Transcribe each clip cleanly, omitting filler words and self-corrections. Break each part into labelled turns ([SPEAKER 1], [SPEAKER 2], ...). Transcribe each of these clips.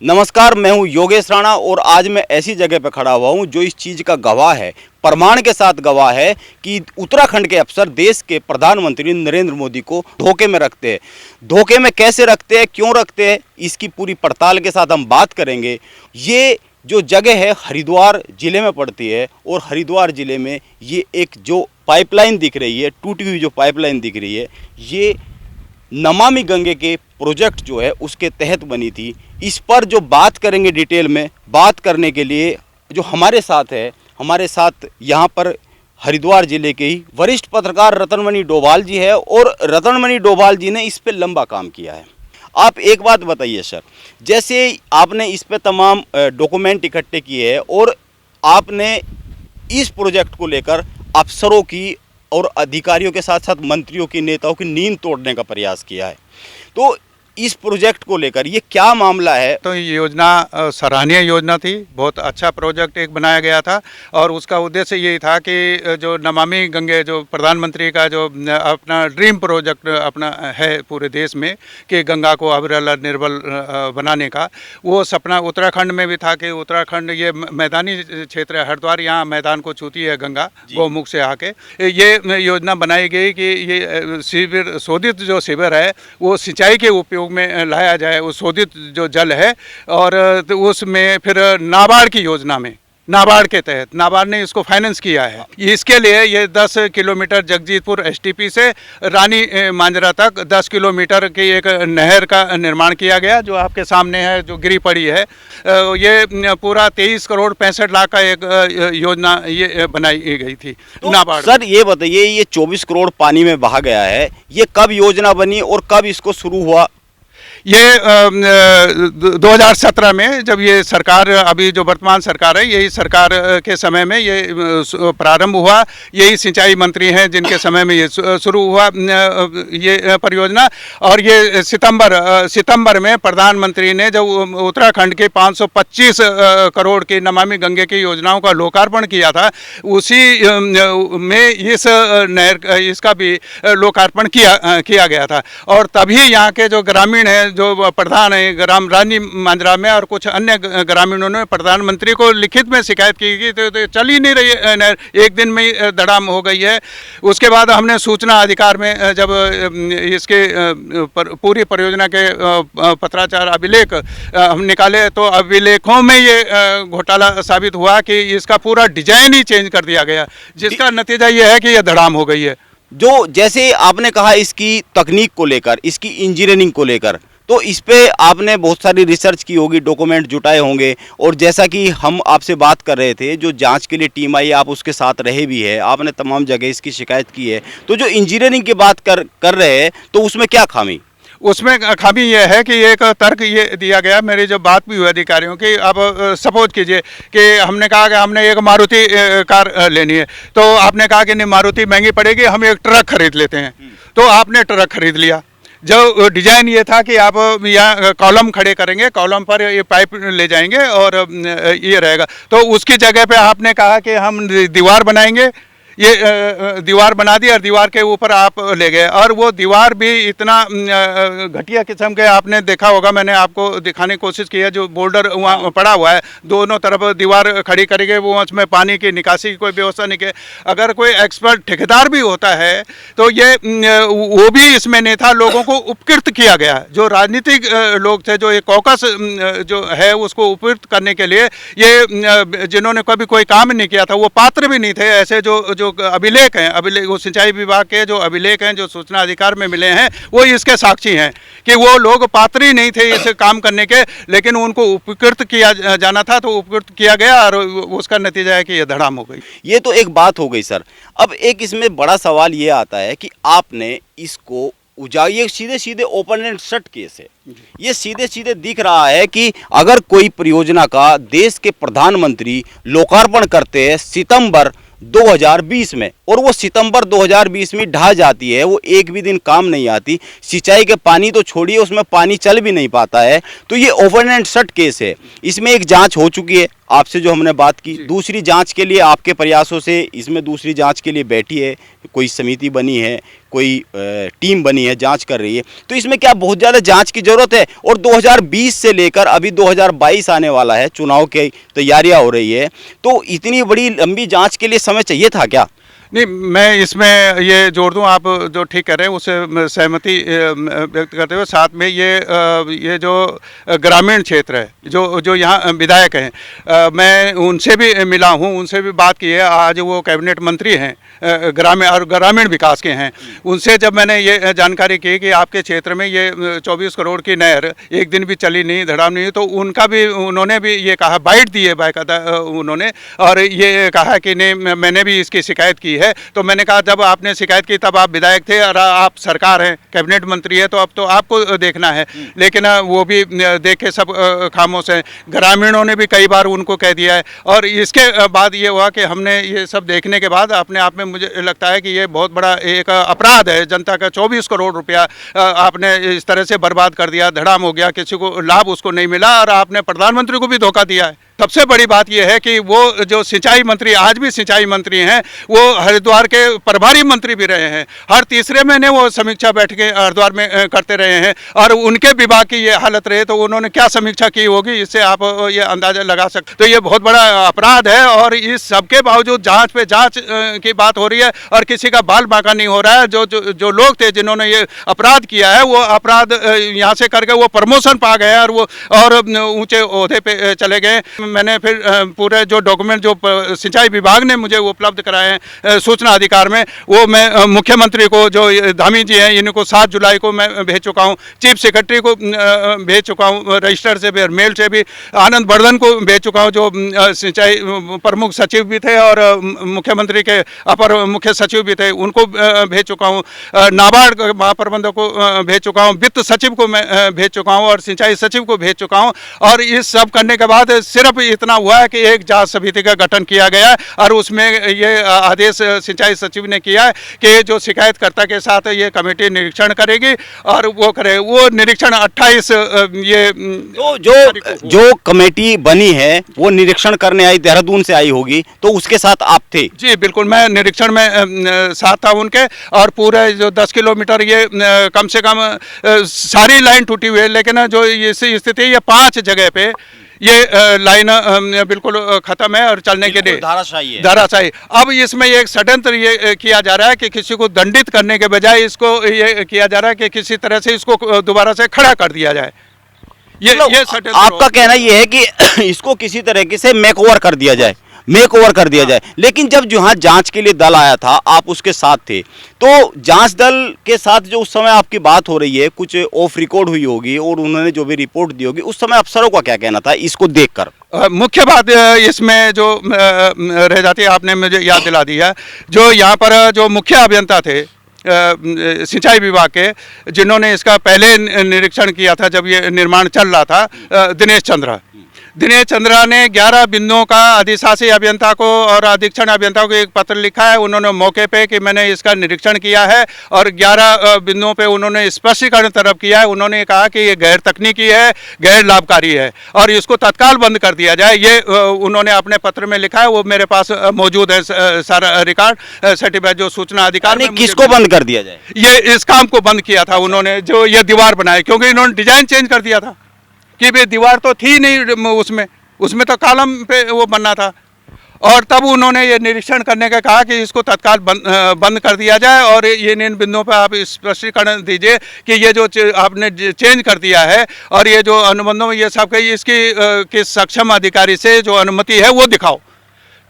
[SPEAKER 1] नमस्कार, मैं हूं योगेश राणा और आज मैं ऐसी जगह पर खड़ा हुआ हूं जो इस चीज़ का गवाह है, प्रमाण के साथ गवाह है कि उत्तराखंड के अफसर देश के प्रधानमंत्री नरेंद्र मोदी को धोखे में रखते हैं। धोखे में कैसे रखते हैं, क्यों रखते हैं, इसकी पूरी पड़ताल के साथ हम बात करेंगे। ये जो जगह है हरिद्वार ज़िले में पड़ती है और हरिद्वार ज़िले में ये एक जो पाइपलाइन दिख रही है, टूटी हुई जो पाइपलाइन दिख रही है, ये नमामि गंगे के प्रोजेक्ट जो है उसके तहत बनी थी। इस पर जो बात करेंगे डिटेल में, बात करने के लिए जो हमारे साथ है, हमारे साथ यहाँ पर हरिद्वार ज़िले के ही वरिष्ठ पत्रकार रतनमणि डोभाल जी है और रतनमणि डोभाल जी ने इस पे लंबा काम किया है। आप एक बात बताइए सर, जैसे आपने इस पे तमाम डॉक्यूमेंट इकट्ठे किए हैं और आपने इस प्रोजेक्ट को लेकर अफसरों की और अधिकारियों के साथ साथ मंत्रियों की, नेताओं की नींद तोड़ने का प्रयास किया है, तो इस प्रोजेक्ट को लेकर ये क्या मामला है?
[SPEAKER 2] तो ये योजना सराहनीय योजना थी, बहुत अच्छा प्रोजेक्ट एक बनाया गया था और उसका उद्देश्य ये था कि जो नमामि गंगे जो प्रधानमंत्री का जो अपना ड्रीम प्रोजेक्ट अपना है पूरे देश में कि गंगा को अविरल निर्मल बनाने का, वो सपना उत्तराखंड में भी था कि उत्तराखंड ये मैदानी क्षेत्र है, हरिद्वार यहाँ मैदान को छूती है गंगा गौमुख से आके। ये योजना बनाई गई कि ये शिविर, शोधित जो शिविर है वो सिंचाई के उपयोग में लाया जाए, वो शोधित जो जल है, और उसमें फिर नाबार्ड की योजना में, नाबार्ड के तहत नाबार्ड ने इसको फाइनेंस किया है। इसके लिए ये 10 किलोमीटर जगजीतपुर एसटीपी से रानी मांजरा तक 10 किलोमीटर की एक नहर का निर्माण किया गया जो आपके सामने है, जो गिरी पड़ी है। ये पूरा 23 करोड़ 65 लाख का एक योजना ये बनाई गई थी
[SPEAKER 1] तो
[SPEAKER 2] नाबार्ड।
[SPEAKER 1] सर ये बताइए, ये 24 करोड़ पानी में बहा गया है, ये कब योजना बनी और कब इसको शुरू हुआ?
[SPEAKER 2] ये 2017 में जब ये सरकार, अभी जो वर्तमान सरकार है, यही सरकार के समय में ये प्रारंभ हुआ। यही सिंचाई मंत्री हैं जिनके समय में ये शुरू हुआ ये परियोजना। और ये सितंबर में प्रधानमंत्री ने जब उत्तराखंड के 525 करोड़ की नमामि गंगे की योजनाओं का लोकार्पण किया था, उसी में इस नहर इसका भी लोकार्पण किया गया था। और तभी यहाँ के जो ग्रामीण हैं, जो प्रधान है ग्राम रानी मांजरा में और कुछ अन्य ग्रामीणों ने प्रधानमंत्री को लिखित में शिकायत की कि तो चल ही नहीं रही है नहर, एक दिन में ही धड़ाम हो गई है। उसके बाद हमने सूचना अधिकार में जब इसके पूरी परियोजना के पत्राचार अभिलेख हम निकाले तो अभिलेखों में ये घोटाला साबित हुआ कि इसका पूरा डिजाइन ही चेंज कर दिया गया, जिसका नतीजा ये है कि यह धड़ाम हो गई है।
[SPEAKER 1] जो जैसे आपने कहा इसकी तकनीक को लेकर, इसकी इंजीनियरिंग को लेकर, तो इस पे आपने बहुत सारी रिसर्च की होगी, डॉक्यूमेंट जुटाए होंगे, और जैसा कि हम आपसे बात कर रहे थे, जो जांच के लिए टीम आई, आप उसके साथ रहे भी है, आपने तमाम जगह इसकी शिकायत की है, तो जो इंजीनियरिंग की बात कर रहे हैं तो उसमें क्या खामी?
[SPEAKER 2] उसमें खामी यह है कि एक तर्क ये दिया गया, मेरी जो बात भी हुई अधिकारियों की, अब सपोज कीजिए कि हमने कहा कि हमने एक मारुति कार लेनी है, तो आपने कहा कि नहीं मारुति महंगी पड़ेगी, हम एक ट्रक खरीद लेते हैं, तो आपने ट्रक खरीद लिया। जो डिजाइन ये था कि आप यहाँ कॉलम खड़े करेंगे, कॉलम पर ये पाइप ले जाएंगे और ये रहेगा, तो उसकी जगह पे आपने कहा कि हम दीवार बनाएंगे, ये दीवार बना दी और दीवार के ऊपर आप ले गए, और वो दीवार भी इतना घटिया किस्म के, आपने देखा होगा, मैंने आपको दिखाने की कोशिश की है, जो बोल्डर वहाँ पड़ा हुआ है, दोनों तरफ दीवार खड़ी करेंगे, वो उसमें पानी की निकासी की कोई व्यवस्था नहीं की। अगर कोई एक्सपर्ट ठेकेदार भी होता है तो ये वो भी इसमें नहीं था, लोगों को उपकृत किया गया। जो राजनीतिक लोग थे, जो ये कॉकस जो है उसको उपकृत करने के लिए, ये जिन्होंने कभी कोई काम नहीं किया था वो पात्र भी नहीं थे। ऐसे जो अभिलेख हैं, अभिलेख वो सिंचाई विभाग के जो अभिलेख हैं, जो सूचना अधिकार में मिले हैं, वो इसके साक्षी हैं कि वो लोग पात्र ही नहीं थे इस काम करने के, लेकिन उनको उपकृत किया जाना था तो उपकृत किया गया और उसका नतीजा है कि ये धड़ाम हो गई।
[SPEAKER 1] ये तो एक बात हो गई सर। अब एक इसमें बड़ा सवाल ये आता है कि आपने इसको ये सीधे सीधे ओपन एंड शट केस है, ये सीधे सीधे दिख रहा है कि अगर कोई परियोजना का देश के प्रधानमंत्री लोकार्पण करते हैं सितंबर 2020 में और वो सितंबर 2020 में ढह जाती है, वो एक भी दिन काम नहीं आती, सिंचाई के पानी तो छोड़िए उसमें पानी चल भी नहीं पाता है, तो ये ओपन एंड शट केस है। इसमें एक जांच हो चुकी है, आपसे जो हमने बात की, दूसरी जांच के लिए आपके प्रयासों से इसमें दूसरी जांच के लिए बैठी है, कोई समिति बनी है, कोई टीम बनी है, जांच कर रही है, तो इसमें क्या बहुत ज़्यादा जांच की ज़रूरत है? और 2020 से लेकर अभी 2022 आने वाला है, चुनाव की तैयारियां हो रही है, तो इतनी बड़ी लंबी जांच के लिए समय चाहिए था क्या?
[SPEAKER 2] नहीं, मैं इसमें ये जोड़ दूं, आप जो ठीक कह रहे हैं उससे सहमति व्यक्त करते हुए, साथ में ये जो ग्रामीण क्षेत्र है, जो यहाँ विधायक हैं, मैं उनसे भी मिला हूँ, उनसे भी बात की है। आज वो कैबिनेट मंत्री हैं ग्रामीण विकास के हैं। उनसे जब मैंने ये जानकारी की कि आपके क्षेत्र में ये 24 करोड़ की नहर एक दिन भी चली नहीं, धड़ाम नहीं, तो उन्होंने भी ये कहा, बाइट दी है बाकायदा उन्होंने, और ये कहा कि नहीं, मैंने भी इसकी शिकायत की है। तो मैंने कहा, जब आपने शिकायत की तब आप विधायक थे और आप सरकार हैं, कैबिनेट मंत्री है, तो अब तो आपको देखना है। लेकिन वो भी देख के सब खामोश हैं। ग्रामीणों ने भी कई बार उनको कह दिया है। और इसके बाद ये हुआ कि हमने ये सब देखने के बाद अपने आप में मुझे लगता है कि ये बहुत बड़ा एक अपराध है। जनता का 24 करोड़ रुपया आपने इस तरह से बर्बाद कर दिया, धड़ाम हो गया, किसी को लाभ उसको नहीं मिला, और आपने प्रधानमंत्री को भी धोखा दिया है। सबसे बड़ी बात यह है कि वो जो सिंचाई मंत्री, आज भी सिंचाई मंत्री हैं, वो हरिद्वार के प्रभारी मंत्री भी रहे हैं। हर तीसरे महीने वो समीक्षा बैठकें हरिद्वार में करते रहे हैं, और उनके विभाग की ये हालत रहे तो उन्होंने क्या समीक्षा की होगी, इससे आप ये अंदाजा लगा सकते। तो ये बहुत बड़ा अपराध है, और इस सबके बावजूद जांच पे जांच की बात हो रही है, और किसी का बाल बांका नहीं हो रहा है। जो लोग थे जिन्होंने ये अपराध किया है, वो अपराध यहाँ से करके वो प्रमोशन पा गए और ऊंचे ओहदे पे चले गए। मैंने फिर पूरे जो डॉक्यूमेंट जो सिंचाई विभाग ने मुझे उपलब्ध कराए हैं सूचना अधिकार में, वो मैं मुख्यमंत्री को, जो धामी जी हैं, इनको 7 जुलाई को मैं भेज चुका हूँ। चीफ सेक्रेटरी को भेज चुका हूँ, रजिस्टर से भी, मेल से भी। आनंद वर्धन को भेज चुका हूँ, जो सिंचाई प्रमुख सचिव भी थे और मुख्यमंत्री के अपर मुख्य सचिव भी थे, उनको भेज चुका हूँ। नाबार्ड महाप्रबंधक को भेज चुका हूँ, वित्त सचिव को मैं भेज चुका हूँ, और सिंचाई सचिव को भेज चुका हूँ। और इस सब करने के बाद सिर्फ इतना हुआ है कि एक जांच समिति का गठन किया गया है, और उसमें ये आदेश सिंचाई सचिव ने किया है कि जो शिकायतकर्ता के साथ ये कमेटी निरीक्षण करेगी, और वो निरीक्षण 28 ये
[SPEAKER 1] तो जो कमेटी बनी है वो निरीक्षण करने आई, देहरादून से आई होगी, तो उसके साथ आप थे?
[SPEAKER 2] जी बिल्कुल, मैं निरीक्षण में साथ था उनके। और पूरे जो 10 किलोमीटर ये कम से कम सारी लाइन टूटी हुई है, लेकिन जो इसी स्थिति है, ये 5 जगह पे ये लाइन बिल्कुल खत्म है और चलने के लिए धाराशायी। अब इसमें एक षड्यंत्र ये किया जा रहा है कि किसी को दंडित करने के बजाय इसको ये किया जा रहा है कि किसी तरह से इसको दोबारा से खड़ा कर दिया जाए। ये
[SPEAKER 1] आपका कहना ये है कि इसको किसी तरीके से मेक ओवर कर दिया जाए, लेकिन जब जहाँ जांच के लिए दल आया था, आप उसके साथ थे, तो जांच दल के साथ जो उस समय आपकी बात हो रही है, कुछ ऑफ रिकॉर्ड हुई होगी और उन्होंने जो भी रिपोर्ट दी होगी, उस समय अफसरों का क्या कहना था इसको देखकर?
[SPEAKER 2] मुख्य बात इसमें जो रह जाती है, आपने मुझे याद दिला दिया, जो यहाँ पर जो मुख्य अभियंता थे सिंचाई विभाग के, जिन्होंने इसका पहले निरीक्षण किया था जब ये निर्माण चल रहा था, दिनेश चंद्रा ने 11 बिंदुओं का अधिशासी अभियंता को और अधीक्षण अभियंता को एक पत्र लिखा है। उन्होंने मौके पे कि मैंने इसका निरीक्षण किया है, और 11 बिंदुओं पे उन्होंने स्पष्टीकरण तरफ किया है। उन्होंने कहा कि ये गैर तकनीकी है, गैर लाभकारी है, और इसको तत्काल बंद कर दिया जाए। ये उन्होंने अपने पत्र में लिखा है, वो मेरे पास मौजूद है सारा रिकॉर्ड सर्टिफाइड जो सूचना अधिकार।
[SPEAKER 1] किसको बंद कर दिया जाए?
[SPEAKER 2] ये इस काम को बंद किया था उन्होंने, जो ये दीवार बनाई, क्योंकि इन्होंने डिजाइन चेंज कर दिया था कि भाई दीवार तो थी नहीं, उसमें तो कॉलम पे वो बनना था। और तब उन्होंने ये निरीक्षण करने का कहा कि इसको तत्काल बंद कर दिया जाए, और ये इन बिंदुओं पर आप स्पष्टीकरण दीजिए कि ये जो आपने चेंज कर दिया है, और ये जो अनुबंधों में ये सब इसकी किस सक्षम अधिकारी से जो अनुमति है वो दिखाओ।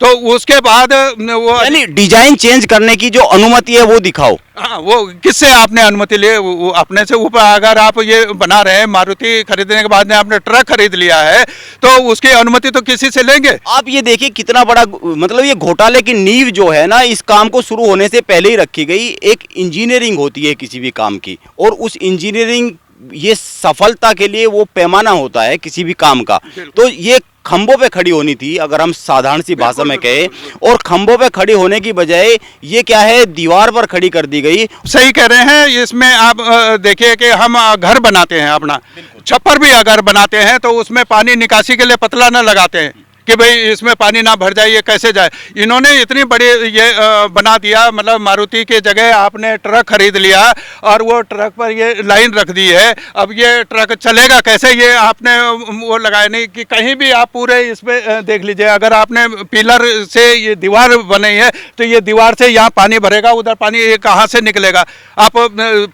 [SPEAKER 2] तो उसके बाद वो
[SPEAKER 1] यानी डिजाइन चेंज करने की जो अनुमति है वो दिखाओ।
[SPEAKER 2] हाँ, वो किससे आपने अनुमति ली? वो अपने से ऊपर, अगर आप ये बना रहे हैं, मारुति खरीदने के बाद में आपने ट्रक खरीद लिया है, तो उसकी अनुमति तो किसी से लेंगे।
[SPEAKER 1] आप ये देखिए कितना बड़ा, मतलब ये घोटाले की नींव जो है ना, इस काम को शुरू होने से पहले ही रखी गई। एक इंजीनियरिंग होती है किसी भी काम की, और उस इंजीनियरिंग, ये सफलता के लिए वो पैमाना होता है किसी भी काम का। तो ये खंभों पे खड़ी होनी थी, अगर हम साधारण सी भाषा में कहें, और खंभों पे खड़ी होने की बजाय ये क्या है, दीवार पर खड़ी कर दी गई।
[SPEAKER 2] सही कह रहे हैं। इसमें आप देखिए कि हम घर बनाते हैं, अपना छप्पर भी अगर बनाते हैं तो उसमें पानी निकासी के लिए पतला न लगाते हैं, कि भाई इसमें पानी ना भर जाए, ये कैसे जाए। इन्होंने इतनी बड़ी ये बना दिया, मतलब मारुति की जगह आपने ट्रक खरीद लिया और वो ट्रक पर ये लाइन रख दी है। अब ये ट्रक चलेगा कैसे, ये आपने वो लगाया नहीं कि कहीं भी आप पूरे इसमें देख लीजिए, अगर आपने पिलर से ये दीवार बनाई है तो ये दीवार से यहाँ पानी भरेगा, उधर पानी ये कहाँ से निकलेगा। आप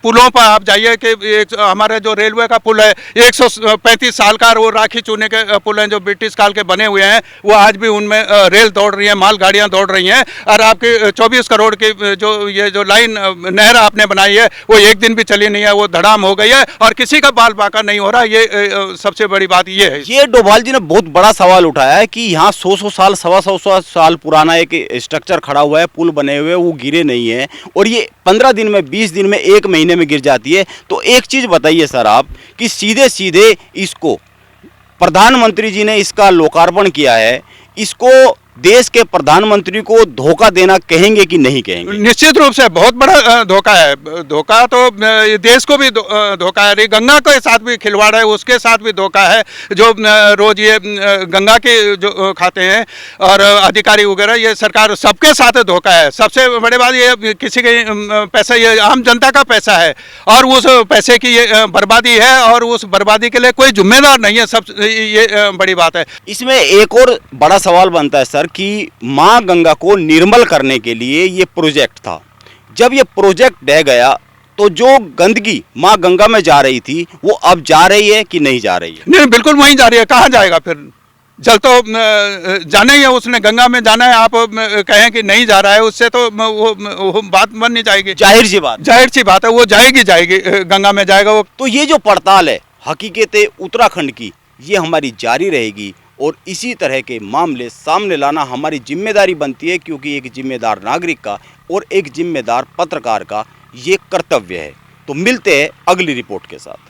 [SPEAKER 2] पुलों पर आप जाइए कि हमारे जो रेलवे का पुल है 135 साल का, वो राखी चूने के पुल हैं जो ब्रिटिश काल के बने हुए हैं, वो आज भी उनमें रेल दौड़ रही है, माल गाड़ियाँ दौड़ रही हैं। और आपकी 24 करोड़ की जो लाइन नहर आपने बनाई है वो एक दिन भी चली नहीं है, वो धड़ाम हो गई है और किसी का बाल बाका नहीं हो रहा। ये सबसे बड़ी बात ये है।
[SPEAKER 1] ये डोभाल जी ने बहुत बड़ा सवाल उठाया है कि यहाँ 100 साल 125 साल पुराना एक स्ट्रक्चर खड़ा हुआ है, पुल बने हुए, वो गिरे नहीं है और ये 15 दिन में, 20 दिन में, 1 महीने में गिर जाती है। तो एक चीज बताइए सर आप कि सीधे सीधे इसको प्रधानमंत्री जी ने इसका लोकार्पण किया है, इसको देश के प्रधानमंत्री को धोखा देना कहेंगे कि नहीं कहेंगे?
[SPEAKER 2] निश्चित रूप से बहुत बड़ा धोखा है। धोखा तो देश को भी धोखा है, गंगा के साथ भी खिलवाड़ है, उसके साथ भी धोखा है। जो रोज ये गंगा के जो खाते हैं और अधिकारी वगैरह, ये सरकार सबके साथ धोखा है। सबसे बड़ी बात ये किसी के पैसा, ये आम जनता का पैसा है और उस पैसे की ये बर्बादी है और उस बर्बादी के लिए कोई जिम्मेदार नहीं है। सब ये बड़ी बात है।
[SPEAKER 1] इसमें एक और बड़ा सवाल बनता है सर कि मां गंगा को निर्मल करने के लिए ये प्रोजेक्ट था। जब ये प्रोजेक्ट ढह गया तो जो गंदगी मां गंगा में जा रही थी वो अब जा रही है कि नहीं जा रही है?
[SPEAKER 2] नहीं, बिल्कुल वहीं जा रही है। कहाँ जाएगा फिर? जल तो जाना ही है उसने, गंगा में जाना है। आप कहें कि नहीं जा रहा है, उससे तो वो बात बन नहीं जाएगी।
[SPEAKER 1] जाहिर सी बात
[SPEAKER 2] है, वो जाएगी गंगा में जाएगा वो।
[SPEAKER 1] तो ये जो पड़ताल है हकीकत उत्तराखंड की, ये हमारी जारी रहेगी और इसी तरह के मामले सामने लाना हमारी जिम्मेदारी बनती है, क्योंकि एक जिम्मेदार नागरिक का और एक जिम्मेदार पत्रकार का ये कर्तव्य है। तो मिलते हैं अगली रिपोर्ट के साथ।